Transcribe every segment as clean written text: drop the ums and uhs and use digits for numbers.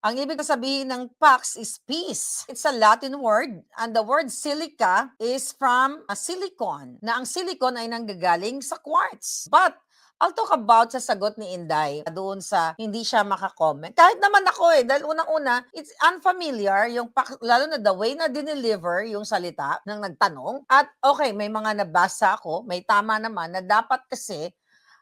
Ang ibig sabihin ng pax is peace. It's a Latin word and the word silica is from a silicon, na ang silicon ay nanggagaling sa quartz. But I'll talk about sa sagot ni Inday doon sa hindi siya makakomment. Kahit naman ako dahil unang-una, it's unfamiliar yung lalo na the way na dineliver yung salita ng nagtanong. At okay, may mga nabasa ako, may tama naman na dapat kasi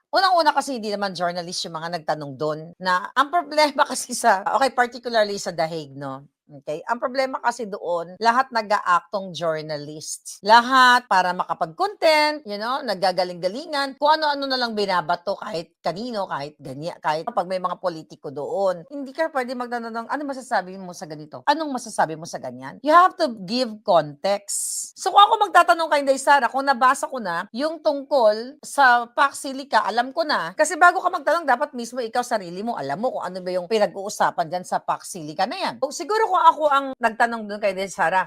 unang-una kasi hindi naman journalist yung mga nagtanong do'n na ang problema kasi okay, particularly sa The Hague 'no, okay. Ang problema kasi doon, lahat nag-aaktong journalist. Lahat para makapag-content, naggagaling-galingan, kung ano-ano na lang binabato kahit kanino, kahit kahit pag may mga politiko doon. Hindi ka puwede magtanong ng, "Ano masasabi mo sa ganito? Anong masasabi mo sa ganyan?" You have to give context. So kung ako magtatanong kay Inday Sara, kung nabasa ko na yung tungkol sa Pax Silica, alam ko na. Kasi bago ka magtanong, dapat mismo ikaw sarili mo, alam mo kung ano ba yung pinag-uusapan dyan sa Pax Silica na yan. O, siguro kung ako ang nagtanong doon kay Inday Sara,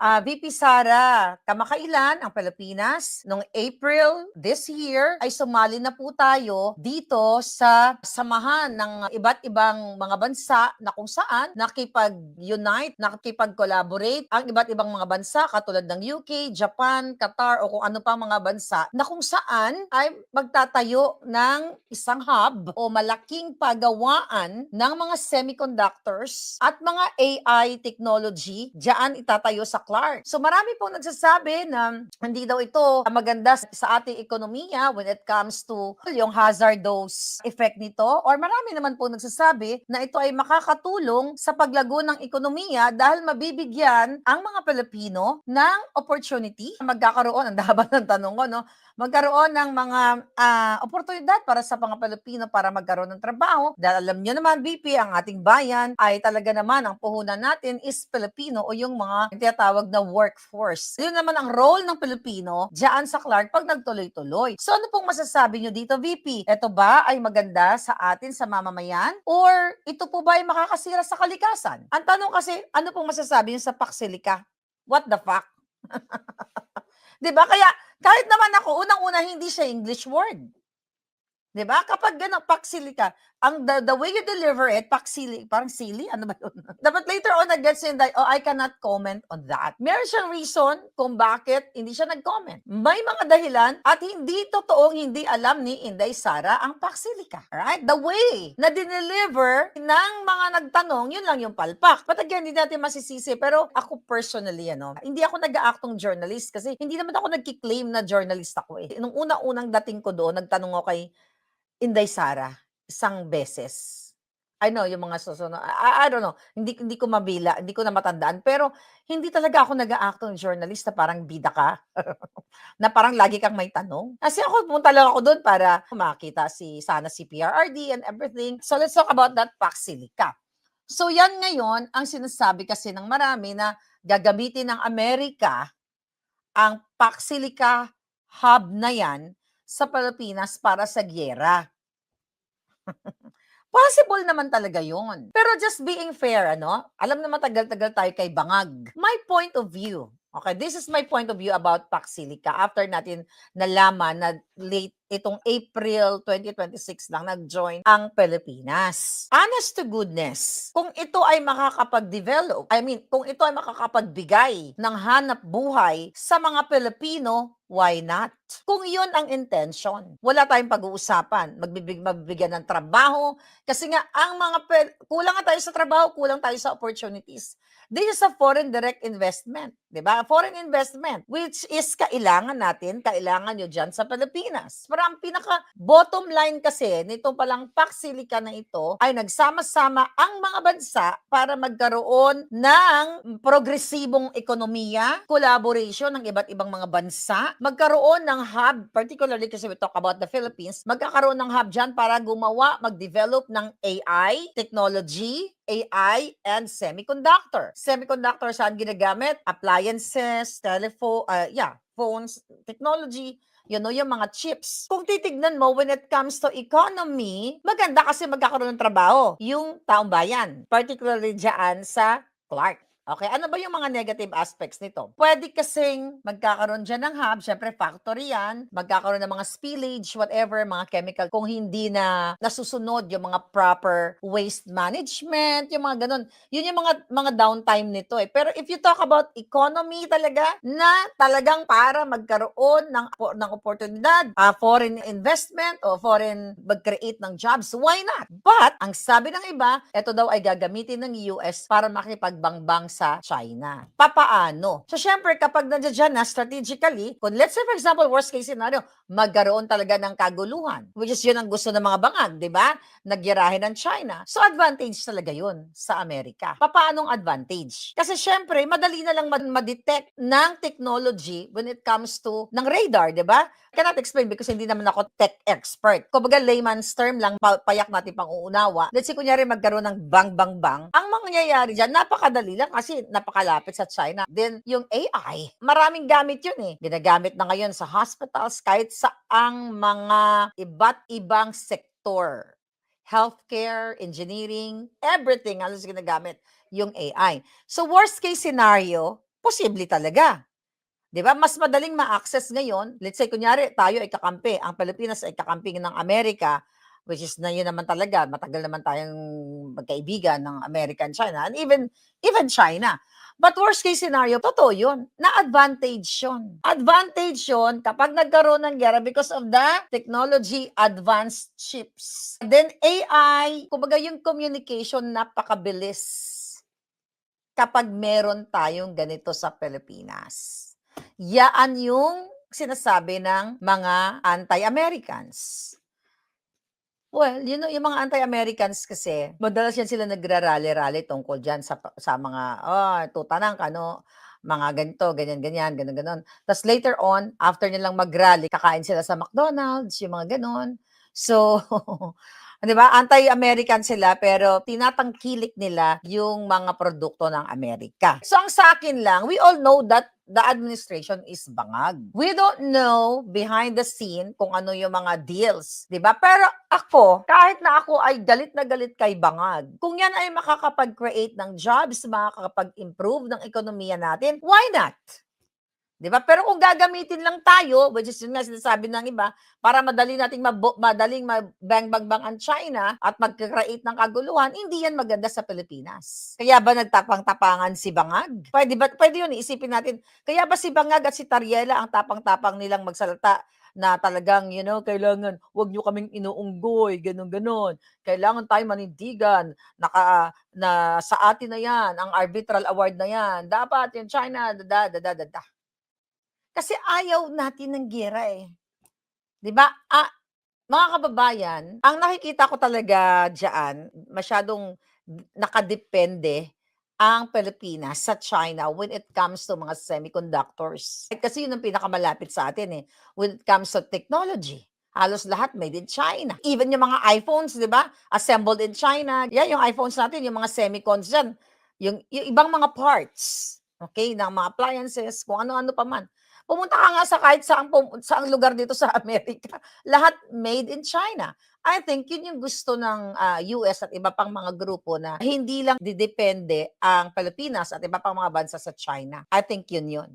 VP Sara, kamakailan ang Pilipinas noong April this year ay sumali na po tayo dito sa samahan ng iba't ibang mga bansa na kung saan nakipag-unite, nakipag-collaborate ang iba't ibang mga bansa katulad ng UK, Japan, Qatar o kung ano pa mga bansa na kung saan ay magtatayo ng isang hub o malaking pagawaan ng mga semiconductors at mga AI technology diyan itatayo sa Clark. So marami pong nagsasabi na hindi daw ito maganda sa ating ekonomiya when it comes to yung hazardous effect nito, or marami naman pong nagsasabi na ito ay makakatulong sa paglago ng ekonomiya dahil mabibigyan ang mga Pilipino ng opportunity. Magkakaroon, ang haba ng tanong ko, no? Magkaroon ng mga oportunidad para sa mga Pilipino para magkaroon ng trabaho. Dahil alam nyo naman, VP, ang ating bayan ay talaga naman, ang puhunan natin is Pilipino o yung mga tinatawag na workforce. Yun naman ang role ng Pilipino diyan sa Clark pag nagtuloy-tuloy. So ano pong masasabi nyo dito, VP? Ito ba ay maganda sa atin, sa mamamayan? Or ito po ba ay makakasira sa kalikasan? Ang tanong kasi, ano pong masasabi nyo sa Paxilica? What the fuck? 'Di ba? Kaya kahit naman ako, unang-una hindi siya English word. 'Di ba? Kapag gano'n, Paxilica, ang the way you deliver it, parang silly, ano ba yun? Dapat later on nag-gets yun that, I cannot comment on that. Meron siyang reason kung bakit hindi siya nag-comment. May mga dahilan at hindi totoong hindi alam ni Inday Sara ang Paxilica. Right? The way na dineliver ng mga nagtanong, yun lang yung palpak. But again, hindi natin masisisi. Pero ako personally, hindi ako nag-aaktong journalist kasi hindi naman ako nagki-claim na journalist ako eh. Nung una-unang dating ko doon, nagtanong ako kay Inday Sara, isang beses. I know yung mga susunod, I don't know, hindi ko mabila, hindi ko na matandaan, pero hindi talaga ako nag-a-act journalist na parang bida ka, na parang lagi kang may tanong. Kasi ako, pumunta lang ako doon para makita si PRRD and everything. So let's talk about that Paxilica. So yan ngayon ang sinasabi kasi ng marami na gagamitin ng Amerika ang Paxilica hub na yan sa Pilipinas para sa giyera. Possible naman talaga yun. Pero just being fair, alam na matagal-tagal tayo kay Bangag. My point of view, okay, this is my point of view about Paxilica after natin nalaman na late itong April 2026 lang nag-join ang Pilipinas. Honest to goodness, kung ito ay makakapag-develop, kung ito ay makakapagbigay ng hanap buhay sa mga Pilipino, why not? Kung yun ang intention, wala tayong pag-uusapan. Magbibigyan ng trabaho, kasi nga, kulang nga tayo sa trabaho, kulang tayo sa opportunities. This is a foreign direct investment, di ba? Foreign investment, which is kailangan nyo dyan sa Pilipinas. Pero ang pinaka-bottom line kasi, nito palang Paxilica na ito, ay nagsama-sama ang mga bansa para magkaroon ng progresibong ekonomiya, collaboration ng iba't ibang mga bansa, magkaroon ng hub, particularly kasi we talk about the Philippines, magkakaroon ng hub dyan para mag-develop ng AI, technology, AI, and semiconductor. Semiconductor saan ginagamit? Appliances, phones, technology, yung mga chips. Kung titignan mo, when it comes to economy, maganda kasi magkakaroon ng trabaho yung taong bayan, particularly dyan sa Clark. Okay, ano ba yung mga negative aspects nito? Pwede kasing magkakaroon diyan ng hub, siyempre factory 'yan, magkakaroon ng mga spillage, whatever, mga chemical kung hindi na nasusunod yung mga proper waste management, yung mga gano'n. Yun yung mga downtime nito, eh. Pero if you talk about economy talaga, na talagang para magkaroon ng oportunidad, foreign investment o foreign mag-create ng jobs, why not? But ang sabi ng iba, ito daw ay gagamitin ng US para makipagbangbang sa China. Papaano? So, syempre, kapag nandiyan na strategically, kung let's say, for example, worst case scenario, magkaroon talaga ng kaguluhan, which is yun ang gusto ng mga bangag, di ba? Nagyarahin ng China. So, advantage talaga yun sa Amerika. Papaanong advantage? Kasi syempre, madali na lang ma-detect ng technology when it comes to ng radar, di ba? I cannot explain because hindi naman ako tech expert. Kumbaga layman's term lang, payak natin pang uunawa. Let's say, kunyari magkaroon ng bang, bang, bang. Ang mangyayari dyan, napakadali lang kasi napakalapit sa China. Then, yung AI, maraming gamit yun eh. Ginagamit na ngayon sa hospitals, kahit saang mga iba't ibang sektor. Healthcare, engineering, everything halos ginagamit yung AI. So, worst case scenario, posible talaga. 'Di ba? Mas madaling ma-access ngayon. Let's say, kunyari, tayo ay kakampi. Ang Pilipinas ay kakampi ng Amerika, which is na yun naman talaga. Matagal naman tayong magkaibigan ng America and China, and even China. But worst case scenario, totoo yun. Na-advantage yun. Advantage yun kapag nagkaroon ng gera because of the technology advanced chips. Then AI, kumbaga yung communication napakabilis kapag meron tayong ganito sa Pilipinas. Yaan yung sinasabi ng mga anti-Americans. Well, yung mga anti-Americans kasi, madalas yan sila nagrarally-rally tungkol dyan sa mga, tutanang ano, mga ganito, ganyan-ganyan, ganon-ganon. Tapos later on, after nilang mag-rally, kakain sila sa McDonald's, yung mga ganon. So, di ba, anti-American sila, pero tinatangkilik nila yung mga produkto ng Amerika. So, ang sa akin lang, we all know that the administration is bangag. We don't know behind the scene kung ano yung mga deals, di ba? Pero ako, kahit na ako ay galit na galit kay bangag, kung yan ay makakapag-create ng jobs, makakapag-improve ng ekonomiya natin, why not? Di ba? Pero kung gagamitin lang tayo, which is yun nga sinasabi ng iba, para madaling bang-bang-bang ang China at mag-create ng kaguluhan, hindi yan maganda sa Pilipinas. Kaya ba nagtapang-tapangan si Bangag? Pwede yun, isipin natin. Kaya ba si Bangag at si Tariela ang tapang-tapang nilang magsalita na talagang, kailangan, wag nyo kaming inuunggoy, ganun-ganon. Kailangan tayo manindigan, na sa atin na yan, ang arbitral award na yan. Dapat yung China, da. Kasi ayaw natin ng giyera eh. 'Di ba? Mga kababayan, ang nakikita ko talaga diyan, masyadong nakadepende ang Pilipinas sa China when it comes to mga semiconductors. Kasi yun ang pinakamalapit sa atin eh, when it comes to technology. Halos lahat made in China. Even yung mga iPhones, di ba? Assembled in China. Yan, yung iPhones natin, yung mga semicons dyan. Yung ibang mga parts, okay, ng mga appliances, kung ano-ano pa man. Pumunta ka nga sa kahit saang lugar dito sa Amerika, lahat made in China. I think yun yung gusto ng US at iba pang mga grupo na hindi lang didepende ang Pilipinas at iba pang mga bansa sa China. I think yun.